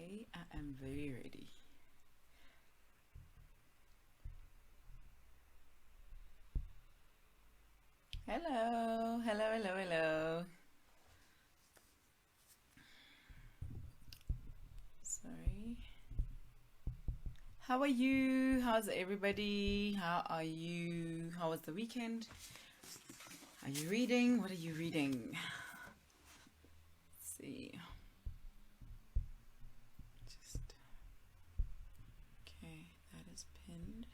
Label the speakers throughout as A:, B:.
A: Okay, I am very ready. Hello, hello, hello, hello. Sorry. How are you? How's everybody? How are you? How was the weekend? Are you reading? What are you reading? Let's see. Just okay, that is pinned.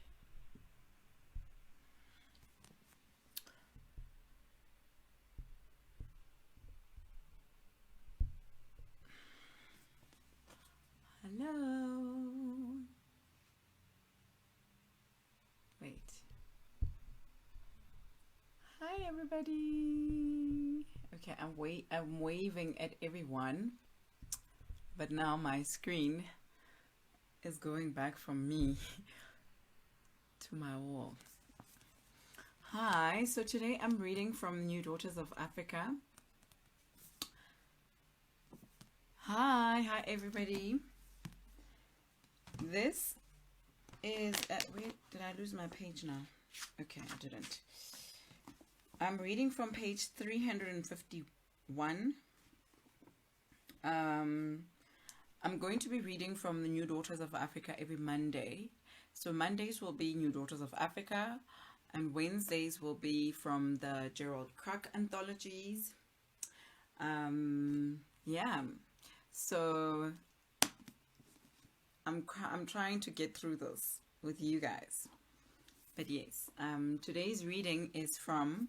A: Hello. Wait. Hi everybody. Okay, I'm waving at everyone, but now my screen is going back from me to my wall. Hi, so today I'm reading from New Daughters of Africa. Hi everybody. This is wait, did I lose my page now? Okay, I didn't. I'm reading from page 351. I'm going to be reading from the New Daughters of Africa every Monday. So Mondays will be New Daughters of Africa, and Wednesdays will be from the Gerald Crack anthologies. Yeah. So I'm trying to get through this with you guys. But yes, today's reading is from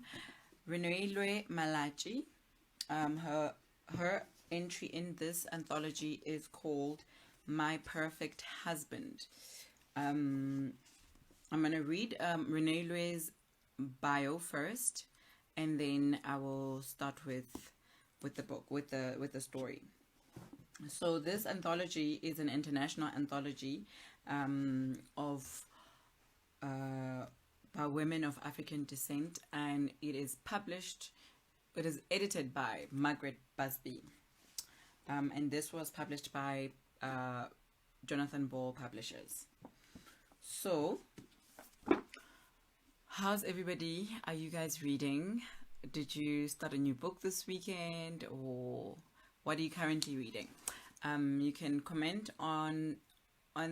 A: Reneilwe Malatji. Her entry in this anthology is called My Perfect Husband. I'm going to read Reneilwe's bio first, and then I will start with the book, with the story. So this anthology is an international anthology of by women of African descent, and it is edited by Margaret Busby, and this was published by Jonathan Ball Publishers. So how's everybody? Are you guys reading? Did you start a new book this weekend, or what are you currently reading? You can comment on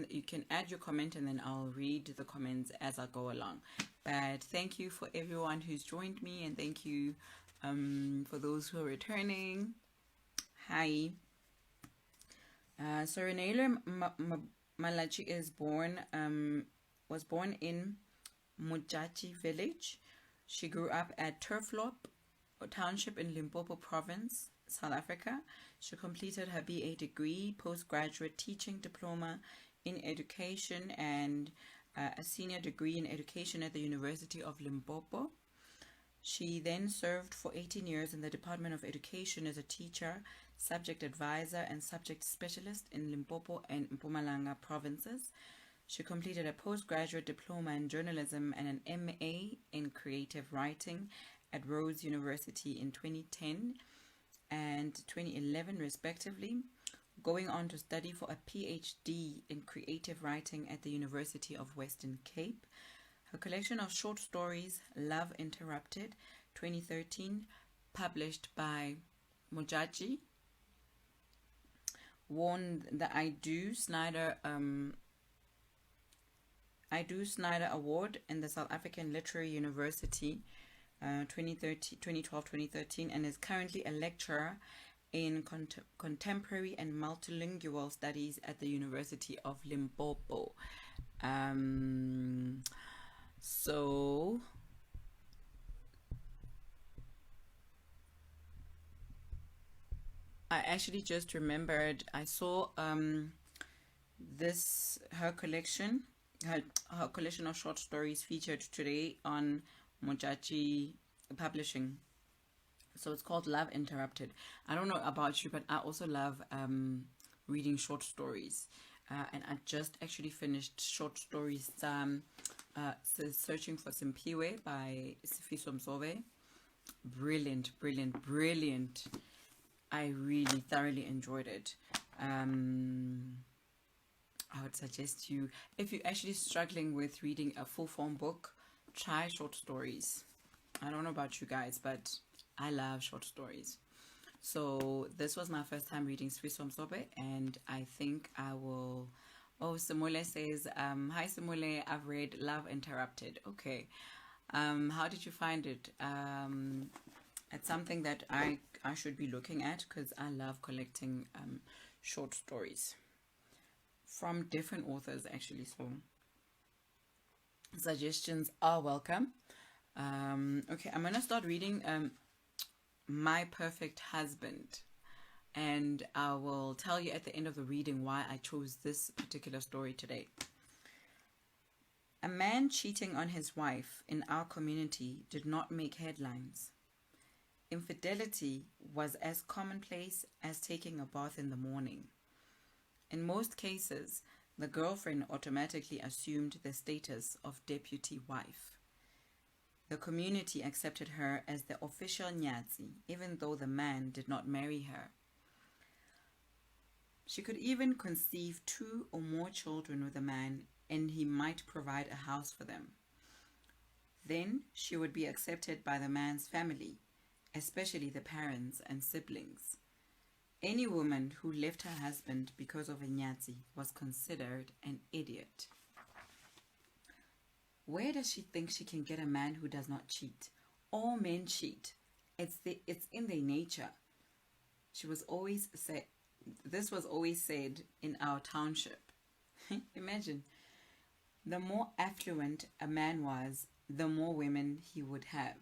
A: you can add your comment, and then I'll read the comments as I go along. But thank you for everyone who's joined me, and thank you for those who are returning. Hi. So Reneilwe Malatji was born in Mojaji village. She grew up at Turflop Township in Limpopo Province, South Africa. She completed her BA degree, postgraduate teaching diploma in education, and a senior degree in education at the University of Limpopo. She then served for 18 years in the Department of Education as a teacher, subject advisor, and subject specialist in Limpopo and Mpumalanga provinces. She completed a postgraduate diploma in journalism and an MA in creative writing at Rhodes University in 2010 and 2011 respectively, going on to study for a PhD in creative writing at the University of Western Cape. Her collection of short stories, Love Interrupted, 2013, published by Mojaji, won the I Do Snyder Award in the South African Literary University 2012-2013, and is currently a lecturer in contemporary and multilingual studies at the University of Limpopo. So I actually just remembered, I saw her collection of short stories featured today on Mojaji Publishing. So it's called Love Interrupted. I don't know about you, but I also love reading short stories. And I just actually finished short stories, Searching for Simpiwe by Sifiso Msobe. Brilliant. I really thoroughly enjoyed it. would suggest you, if you're actually struggling with reading a full form book, try short stories. I don't know about you guys, but I love short stories. So this was my first time reading Swiss Msobe, and I think I will. Oh, Simule says, hi Simule, I've read Love Interrupted. Okay. How did you find it? It's something that I should be looking at because I love collecting short stories from different authors actually. So suggestions are welcome. Okay, I'm gonna start reading My Perfect Husband, and I will tell you at the end of the reading why I chose this particular story today. A man cheating on his wife in our community did not make headlines. Infidelity was as commonplace as taking a bath in the morning. In most cases, the girlfriend automatically assumed the status of deputy wife. The community accepted her as the official Nyatsi, even though the man did not marry her. She could even conceive 2 or more children with a man, and he might provide a house for them. Then she would be accepted by the man's family, especially the parents and siblings. Any woman who left her husband because of a Nyatsi was considered an idiot. Where does she think she can get a man who does not cheat? All men cheat. It's in their nature. This was always said in our township. Imagine, the more affluent a man was, the more women he would have.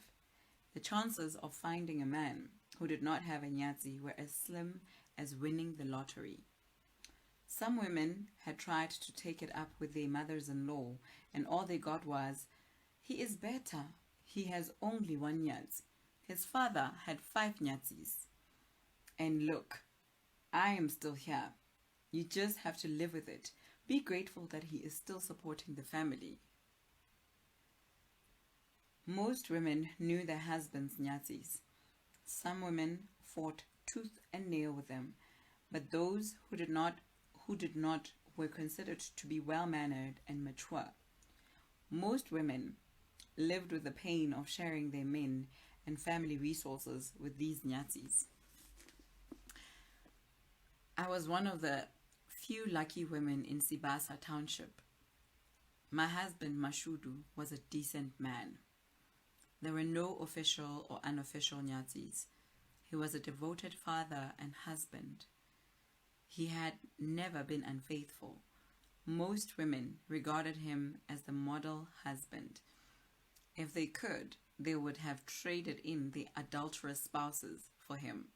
A: The chances of finding a man who did not have a Nyatsi were as slim as winning the lottery. Some women had tried to take it up with their mothers-in-law, and all they got was, "He is better. He has only 1 Nyatsi. His father had 5 Nyatsis. And look, I am still here. You just have to live with it. Be grateful that he is still supporting the family." Most women knew their husbands' Nyatsis. Some women fought tooth and nail with them, but those who did not were considered to be well-mannered and mature. Most women lived with the pain of sharing their men and family resources with these Nyatsis. I was one of the few lucky women in Sibasa Township. My husband, Mashudu, was a decent man. There were no official or unofficial Nyatsis. He was a devoted father and husband. He had never been unfaithful. Most women regarded him as the model husband. If they could, they would have traded in the adulterous spouses for him.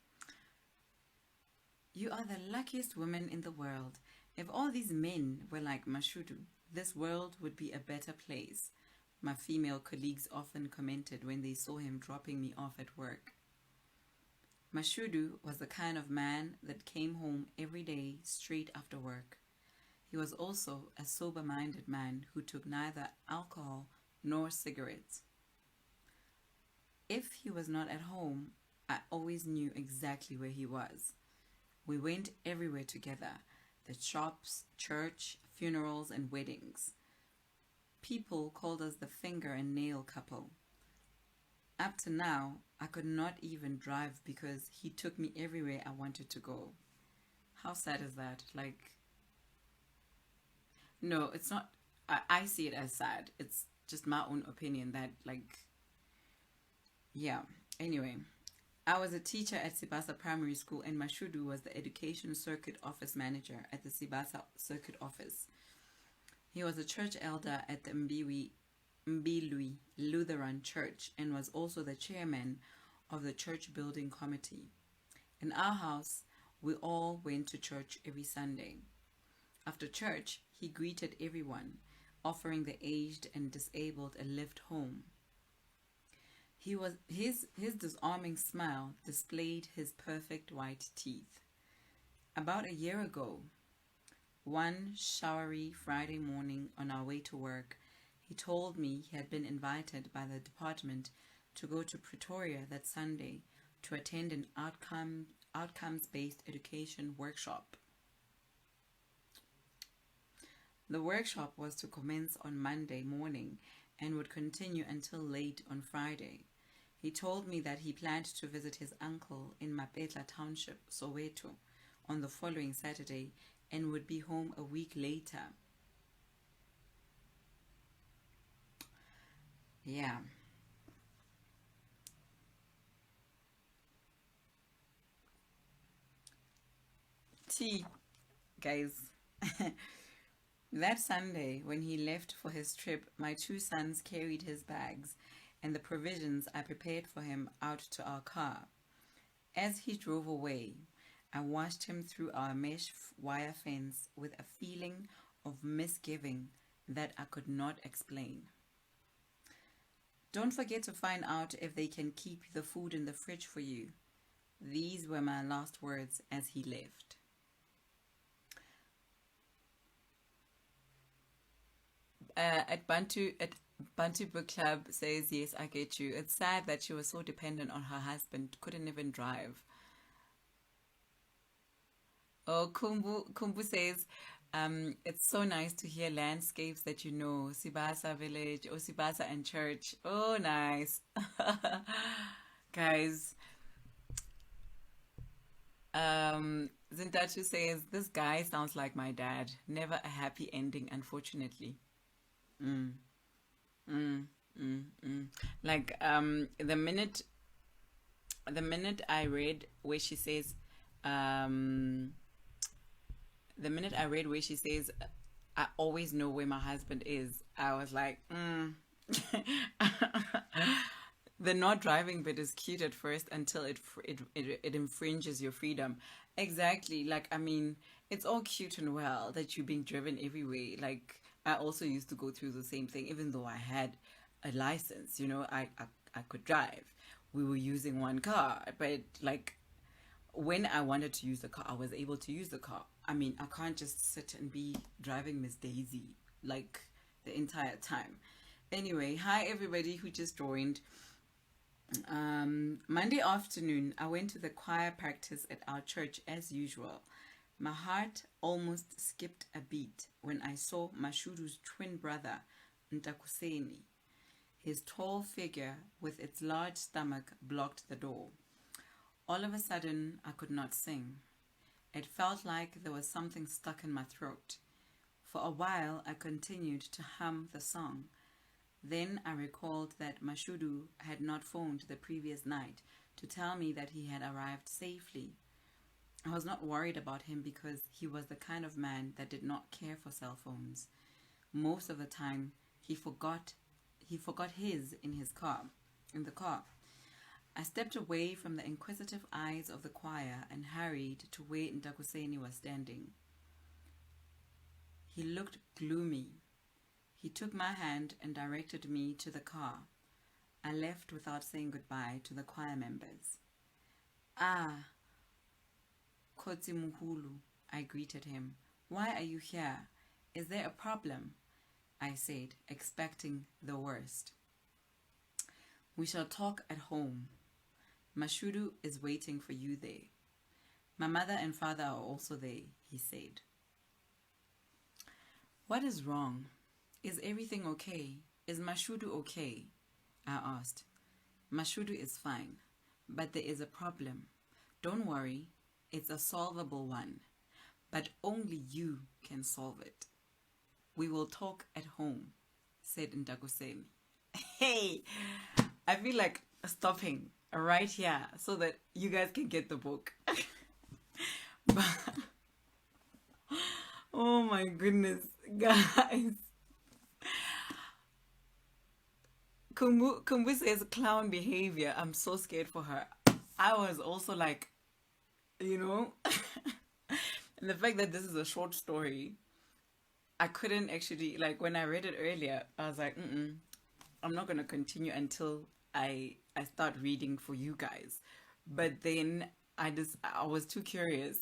A: You are the luckiest woman in the world. If all these men were like Mashudu, this world would be a better place, my female colleagues often commented when they saw him dropping me off at work. Mashudu was the kind of man that came home every day straight after work. He was also a sober-minded man who took neither alcohol nor cigarettes. If he was not at home, I always knew exactly where he was. We went everywhere together, the shops, church, funerals, and weddings. People called us the finger and nail couple. Up to now, I could not even drive because he took me everywhere I wanted to go. How sad is that? No, it's not. I see it as sad. It's just my own opinion that, yeah. Anyway, I was a teacher at Sibasa Primary School, and Mashudu was the Education Circuit Office Manager at the Sibasa Circuit Office. He was a church elder at the Mbilwi Lutheran Church and was also the chairman of the church building committee. In our house, we all went to church every Sunday. After church, he greeted everyone, offering the aged and disabled a lift home. His disarming smile displayed his perfect white teeth. About a year ago, one showery Friday morning on our way to work, he told me he had been invited by the department to go to Pretoria that Sunday to attend an outcomes-based education workshop. The workshop was to commence on Monday morning and would continue until late on Friday. He told me that he planned to visit his uncle in Mapetla Township, Soweto, on the following Saturday and would be home a week later. Yeah. Tea, guys. That Sunday, when he left for his trip, my two sons carried his bags and the provisions I prepared for him out to our car. As he drove away, I watched him through our mesh wire fence with a feeling of misgiving that I could not explain. Don't forget to find out if they can keep the food in the fridge for you. These were my last words as he left. At Bantu Book Club says, yes, I get you. It's sad that she was so dependent on her husband, couldn't even drive. Oh, Kumbu says, it's so nice to hear landscapes that you know, Sibasa village or Sibasa and church. Oh, nice. Guys, Zintachu says, this guy sounds like my dad. Never a happy ending, unfortunately. Mm, mm, mm. Like the minute I read where she says, um, the minute I read where she says, I always know where my husband is, I was like, The not driving bit is cute at first until it infringes your freedom. Exactly. Like, I mean, it's all cute and well that you're being driven everywhere. Like, I also used to go through the same thing, even though I had a license, I could drive. We were using one car, but like when I wanted to use the car, I was able to use the car. I mean, I can't just sit and be driving Miss Daisy like the entire time. Anyway, hi everybody who just joined. Monday afternoon, I went to the choir practice at our church as usual. My heart almost skipped a beat when I saw Mashudu's twin brother, Ntakuseni. His tall figure with its large stomach blocked the door. All of a sudden, I could not sing. It felt like there was something stuck in my throat. For a while, I continued to hum the song. Then I recalled that Mashudu had not phoned the previous night to tell me that he had arrived safely. I was not worried about him because he was the kind of man that did not care for cell phones. Most of the time, he forgot his in the car. I stepped away from the inquisitive eyes of the choir and hurried to where Ntakuseni was standing. He looked gloomy. He took my hand and directed me to the car. I left without saying goodbye to the choir members. Ah, Kotsi Muhulu, I greeted him. Why are you here? Is there a problem? I said, expecting the worst. We shall talk at home. Mashudu is waiting for you there. My mother and father are also there, he said. What is wrong? Is everything okay? Is Mashudu okay? I asked. Mashudu is fine, but there is a problem. Don't worry, it's a solvable one, but only you can solve it. We will talk at home, said Ntakuseni. Hey, I feel like stopping right here so that you guys can get the book. Oh my goodness, guys. Kumbu says clown behavior. I'm so scared for her. I was also like, and the fact that this is a short story, I couldn't actually, like when I read it earlier, I was like, I'm not going to continue until I start reading for you guys. But then I was too curious.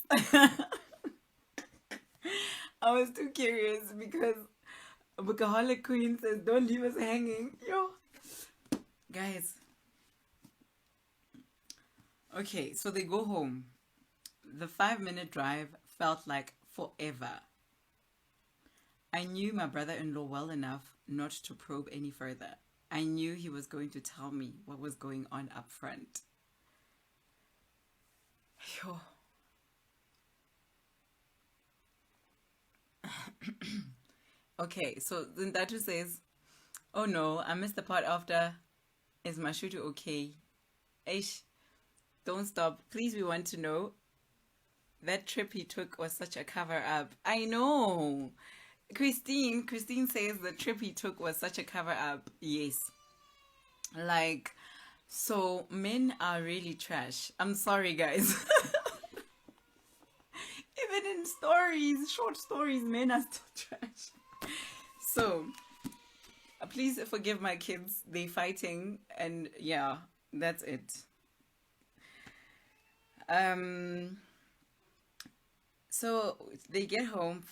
A: I was too curious because Bookaholic Queen says, don't leave us hanging. Yo. Guys. Okay, so they go home. The 5-minute drive felt like forever. I knew my brother-in-law well enough not to probe any further. I knew he was going to tell me what was going on up front. Phew. Okay, so then Datu says, "Oh no, I missed the part after. Is Mashudu okay? Aish, don't stop. Please, we want to know. That trip he took was such a cover up. I know. Christine says the trip he took was such a cover up. Yes. Like, so men are really trash. I'm sorry, guys. Even in stories, short stories, men are still trash. So, please forgive my kids. They fighting, and yeah, that's it. So they get home.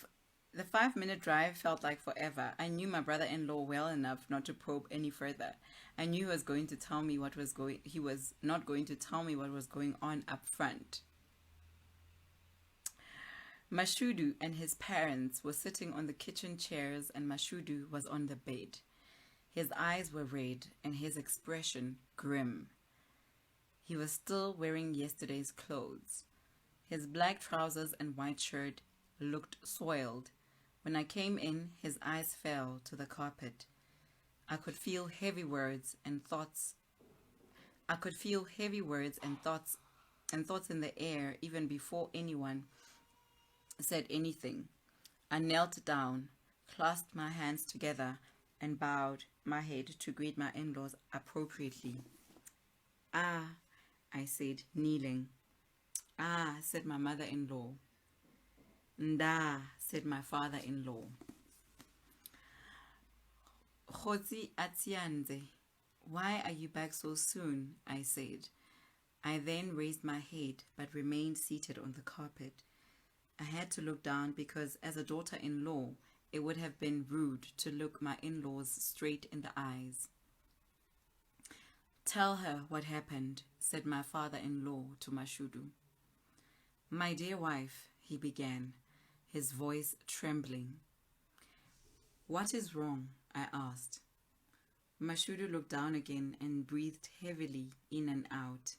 A: The 5 minute drive felt like forever. I knew my brother-in-law well enough not to probe any further. I knew he was going to tell me what was going. He was not going to tell me what was going on up front. Mashudu and his parents were sitting on the kitchen chairs, and Mashudu was on the bed. His eyes were red and his expression grim. He was still wearing yesterday's clothes. His black trousers and white shirt looked soiled. When I came in, his eyes fell to the carpet. I could feel heavy words and thoughts. I could feel heavy words and thoughts in the air even before anyone said anything. I knelt down, clasped my hands together, and bowed my head to greet my in-laws appropriately. "Ah," I said, kneeling. "Ah," said my mother-in-law. "Nda," said my father-in-law. "Khotsi Atianze, why are you back so soon?" I said. I then raised my head but remained seated on the carpet. I had to look down because as a daughter-in-law, it would have been rude to look my in-laws straight in the eyes. "Tell her what happened," said my father-in-law to Mashudu. "My dear wife," he began, his voice trembling. "What is wrong?" I asked. Mashudu looked down again and breathed heavily in and out.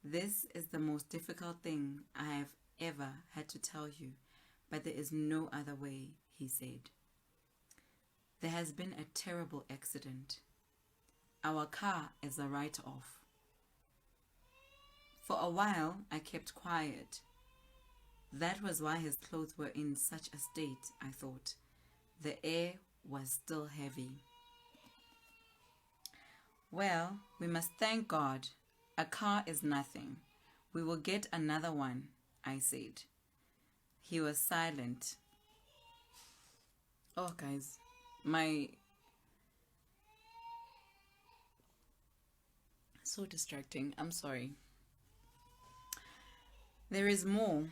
A: "This is the most difficult thing I have ever had to tell you, but there is no other way," he said. "There has been a terrible accident. Our car is a write-off." For a while, I kept quiet. That was why his clothes were in such a state, I thought. The air was still heavy. "Well, we must thank God. A car is nothing. We will get another one," I said. He was silent. Oh, guys, so distracting. I'm sorry. "There is more.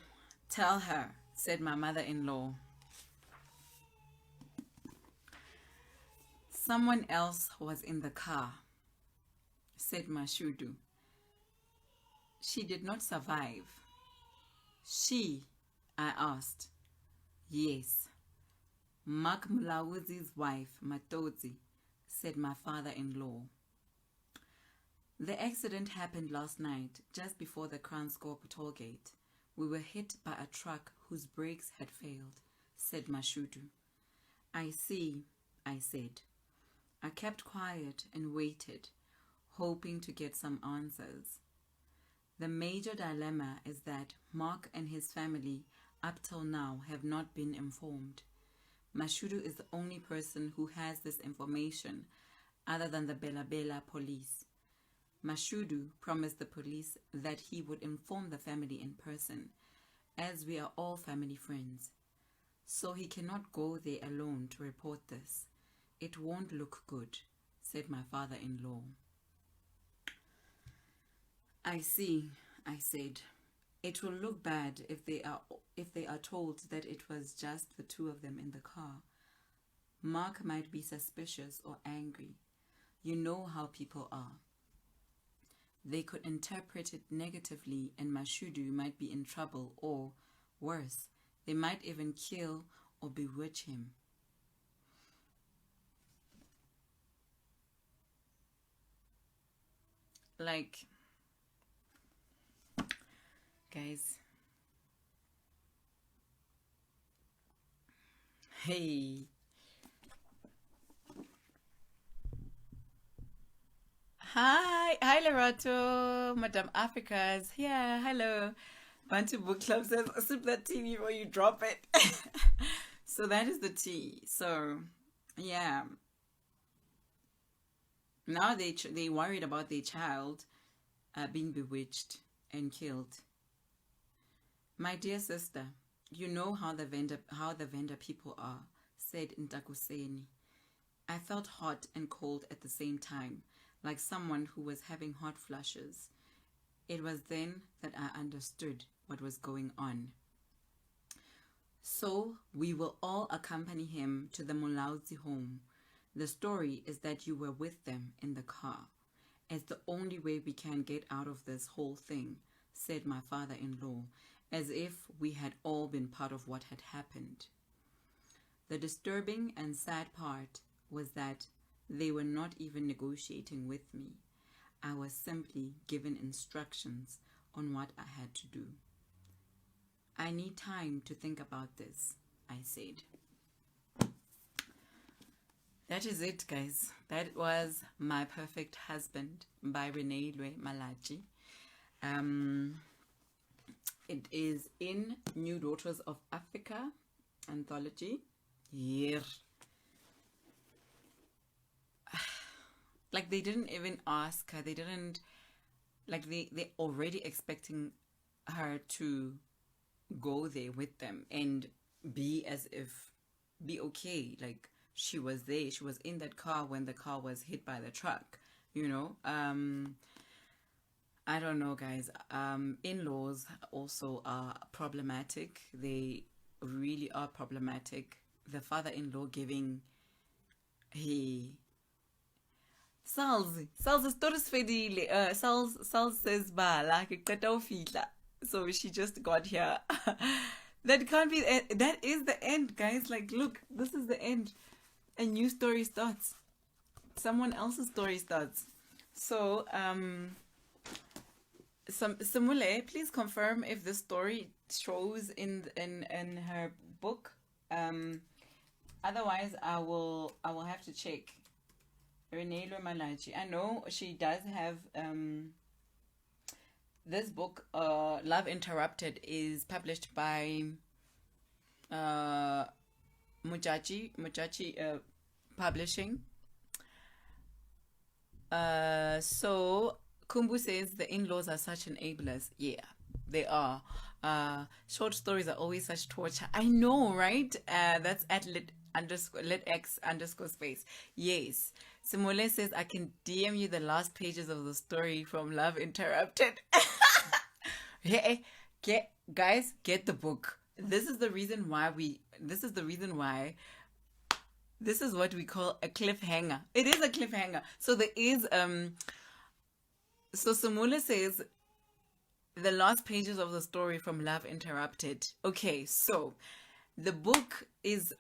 A: Tell her," said my mother-in-law. "Someone else was in the car," said Mashudu. "She did not survive." "She?" I asked. "Yes. Mark Mulawuzi's wife, Matodzi," said my father-in-law. "The accident happened last night, just before the Kranskop toll gate. We were hit by a truck whose brakes had failed," said Mashudu. "I see," I said. I kept quiet and waited, hoping to get some answers. The major dilemma is that Mark and his family up till now have not been informed. Mashudu is the only person who has this information other than the Bela Bela police. Mashudu promised the police that he would inform the family in person, as we are all family friends. So he cannot go there alone to report this. It won't look good, said my father-in-law. I see, I said. It will look bad if they are told that it was just the two of them in the car. Mark might be suspicious or angry. You know how people are. They could interpret it negatively and Mashudu might be in trouble or, worse, they might even kill or bewitch him. like, guys, hey, hi Lerato, Madame Africa's here, hello. Bantu Book Club says, sip that tea before you drop it. So that is the tea. So, yeah, now they worried about their child being bewitched and killed. My dear sister, you know how the vendor people are, said Ntakuseni. I felt hot and cold at the same time, like someone who was having hot flushes. It was then that I understood what was going on. So we will all accompany him to the Mulauzi home. The story is that you were with them in the car. It's the only way we can get out of this whole thing, said my father-in-law, as if we had all been part of what had happened. The disturbing and sad part was that they were not even negotiating with me. I was simply given instructions on what I had to do. I need time to think about this, I said. That is it, guys. That was My Perfect Husband by Reneilwe Malatji. It is in New Daughters of Africa Anthology. Yeah. Like, they didn't even ask her. They didn't, like, they're already expecting her to go there with them and be okay. Like, she was there. She was in that car when the car was hit by the truck, you know. I don't know, guys. In-laws also are problematic. They really are problematic. The father-in-law giving Sal's story is fedile. Sal says bala ke so she just got here. That can't be that is the end, guys. Like, look, this is the end. A new story starts. Someone else's story starts. So Samule, please confirm if the story shows in her book. Otherwise I will have to check. Reneilwe Malatji. I know she does have this book, Love Interrupted, is published by Mujachi Publishing. So Kumbu says the in-laws are such enablers. Yeah, they are. Short stories are always such torture. I know, right? That's at lit_x_space. Yes. Simole says, I can DM you the last pages of the story from Love Interrupted. Hey, guys, get the book. This is what we call a cliffhanger. It is a cliffhanger. So there is, so Simule says, the last pages of the story from Love Interrupted. Okay, so the book is,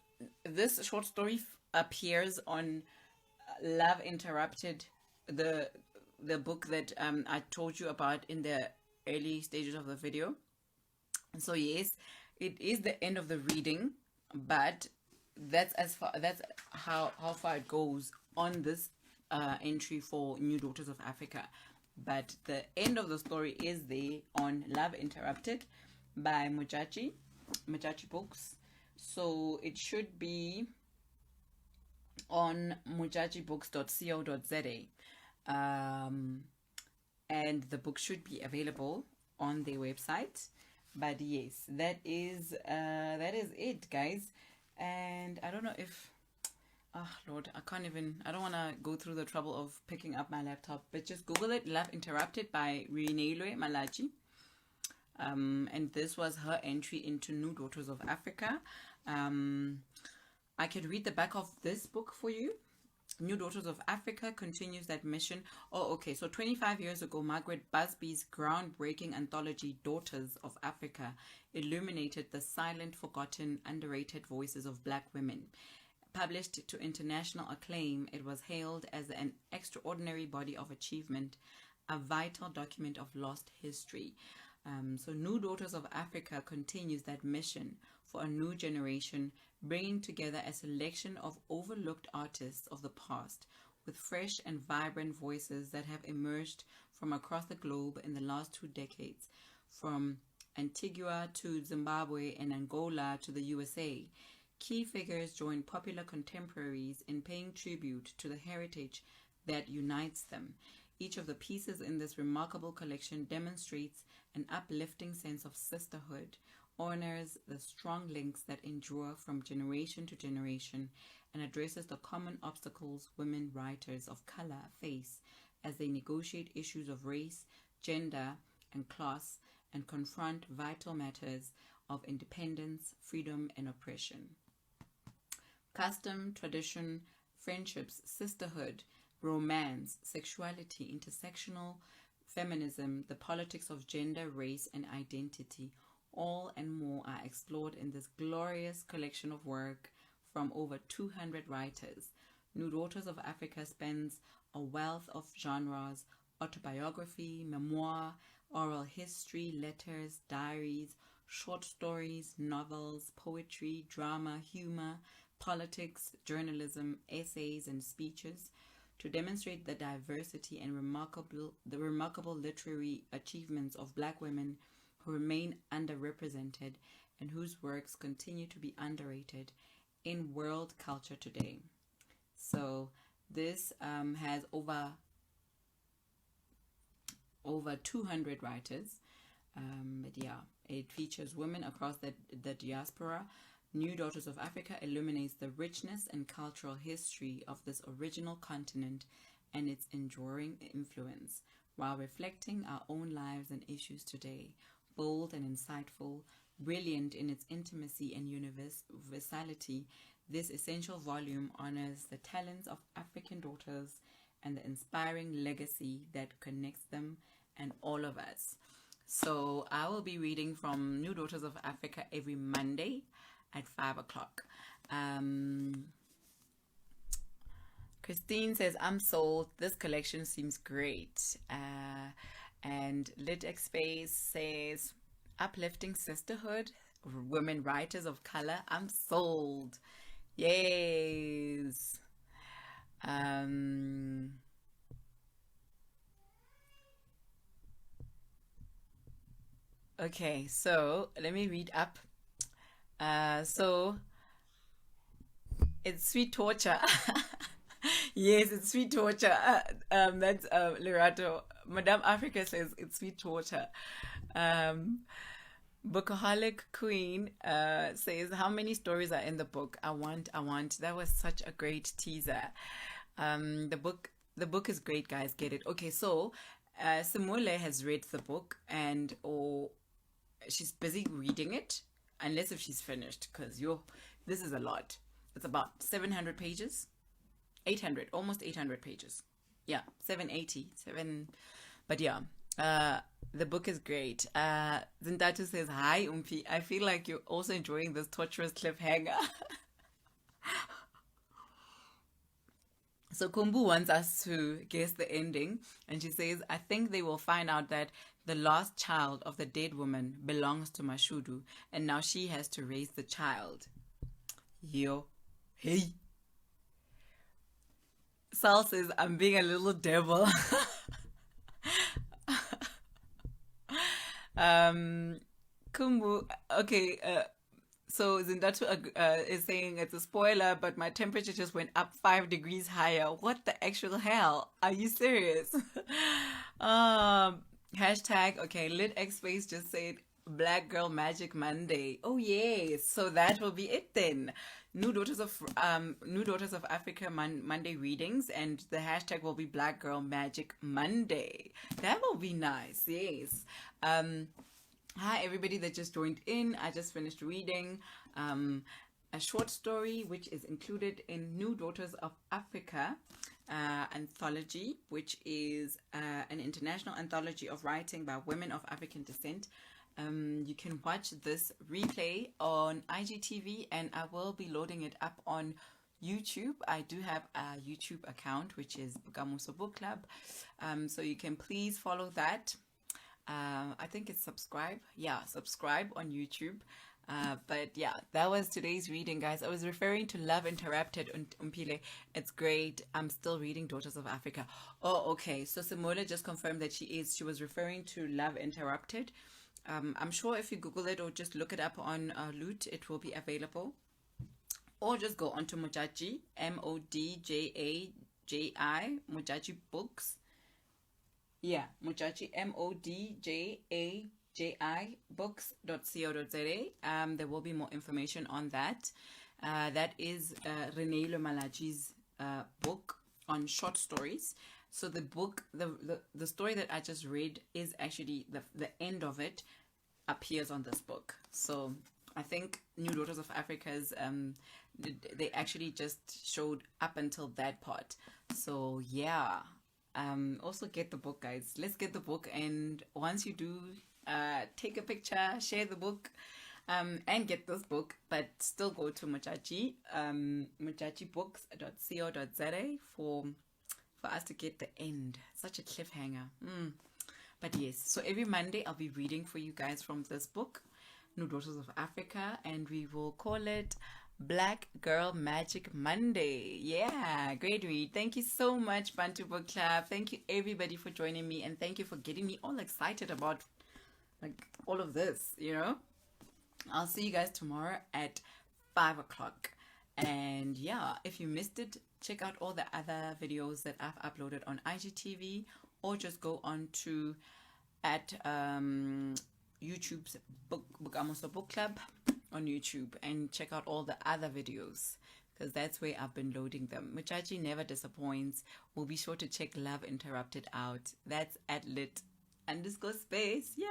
A: this short story appears on Love Interrupted, the book that I told you about in the early stages of the video. So yes, it is the end of the reading, but that's how far it goes on this entry for New Daughters of Africa. But the end of the story is there on Love Interrupted by Mujachi Books. So it should be on mujachibooks.co.za, and the book should be available on their website. But yes, that is it, guys. And I don't know if, oh Lord, I don't want to go through the trouble of picking up my laptop, but just Google it, Love Interrupted by Reneilwe Malatji. And this was her entry into New Daughters of Africa. I could read the back of this book for you. New Daughters of Africa continues that mission. Oh, okay. So 25 years ago, Margaret Busby's groundbreaking anthology, Daughters of Africa, illuminated the silent, forgotten, underrated voices of Black women. Published to international acclaim, it was hailed as an extraordinary body of achievement, a vital document of lost history. So New Daughters of Africa continues that mission for a new generation, bringing together a selection of overlooked artists of the past with fresh and vibrant voices that have emerged from across the globe in the last 2 decades, from Antigua to Zimbabwe and Angola to the USA. Key figures join popular contemporaries in paying tribute to the heritage that unites them. Each of the pieces in this remarkable collection demonstrates an uplifting sense of sisterhood, honors the strong links that endure from generation to generation, and addresses the common obstacles women writers of color face as they negotiate issues of race, gender, and class, and confront vital matters of independence, freedom, and oppression. Custom, tradition, friendships, sisterhood, romance, sexuality, intersectional feminism, the politics of gender, race, and identity, all and more are explored in this glorious collection of work from over 200 writers. New Daughters of Africa spans a wealth of genres: autobiography, memoir, oral history, letters, diaries, short stories, novels, poetry, drama, humor, politics, journalism, essays, and speeches, to demonstrate the diversity and remarkable literary achievements of Black women who remain underrepresented and whose works continue to be underrated in world culture today. So this has over 200 writers, but yeah, it features women across the diaspora. New Daughters of Africa illuminates the richness and cultural history of this original continent and its enduring influence, while reflecting our own lives and issues today. Bold and insightful, brilliant in its intimacy and universality, this essential volume honors the talents of African daughters and the inspiring legacy that connects them and all of us. So I will be reading from New Daughters of Africa every Monday at 5 o'clock. Christine says, I'm sold. This collection seems great. And Lit Space says, uplifting sisterhood, women writers of color. I'm sold. Yes. Okay, so let me read up. So it's sweet torture. Yes, it's sweet torture. That's Lerato. Madame Africa says it's sweet torture. Bookaholic Queen says, how many stories are in the book? I want. That was such a great teaser. The book is great, guys. Get it. Okay, so Simule has read the book or she's busy reading it, unless if she's finished, because this is a lot. It's about 700 pages. 800, almost 800 pages. Yeah, 7, but yeah, the book is great. Zindatu says, hi Umpi, I feel like you're also enjoying this torturous cliffhanger. So Kumbu wants us to guess the ending, and she says, I think they will find out that the last child of the dead woman belongs to Mashudu, and now she has to raise the child. Yo, hey. Sal says, I'm being a little devil. Kumbu, okay, so Zindatu is saying it's a spoiler, but my temperature just went up 5 degrees higher. What the actual hell? Are you serious? Hashtag, okay, Lit X Space just said Black Girl Magic Monday. Oh yes, so that will be it then. New Daughters of Africa Monday readings, and the hashtag will be Black Girl Magic Monday. That will be nice. Yes. Hi everybody that just joined in. I just finished reading a short story which is included in New Daughters of Africa Anthology, which is an international anthology of writing by women of African descent. You can watch this replay on IGTV, and I will be loading it up on YouTube. I do have a YouTube account, which is Bookamoso Book Club. So you can please follow that. I think it's subscribe. Yeah, subscribe on YouTube. But yeah, that was today's reading, guys. I was referring to Love Interrupted, Umpile. It's great. I'm still reading Daughters of Africa. Oh, okay. So Simone just confirmed that she was referring to Love Interrupted. I'm sure if you Google it or just look it up on Loot, it will be available. Or just go onto Mojaji, Modjaji, Mojaji Books. Yeah, Mojaji, Modjaji books.co.za. There will be more information on that. That is Reneilwe Malatji's book on short stories. So the book, the story that I just read is actually the end of it appears on this book. So I think New Daughters of Africa's they actually just showed up until that part. So yeah. Also get the book, guys. Let's get the book, and once you do, take a picture, share the book, and get this book. But still go to Mojaji, mojajibooks.co.za for us to get the end. Such a cliffhanger. But yes, so every Monday I'll be reading for you guys from this book, New Daughters of Africa, and we will call it Black Girl Magic Monday. Yeah, great read. Thank you so much, Bantu Book Club. Thank you everybody for joining me, and thank you for getting me all excited about like all of this, you know. I'll see you guys tomorrow at 5 o'clock. And yeah, if you missed it, check out all the other videos that I've uploaded on IGTV, or just go on to at YouTube's Bookamoso Book Club on YouTube and check out all the other videos, because that's where I've been loading them. Mojaji never disappoints. We'll be sure to check Love Interrupted out. That's at lit_space. Yay!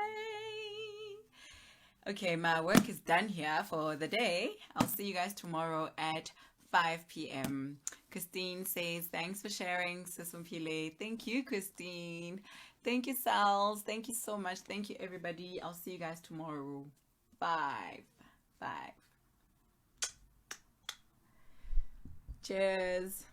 A: Okay, my work is done here for the day. I'll see you guys tomorrow at 5 p.m. Christine says, thanks for sharing, Sis Mpile. Thank you, Christine. Thank you, Sals. Thank you so much. Thank you, everybody. I'll see you guys tomorrow. 5. Cheers.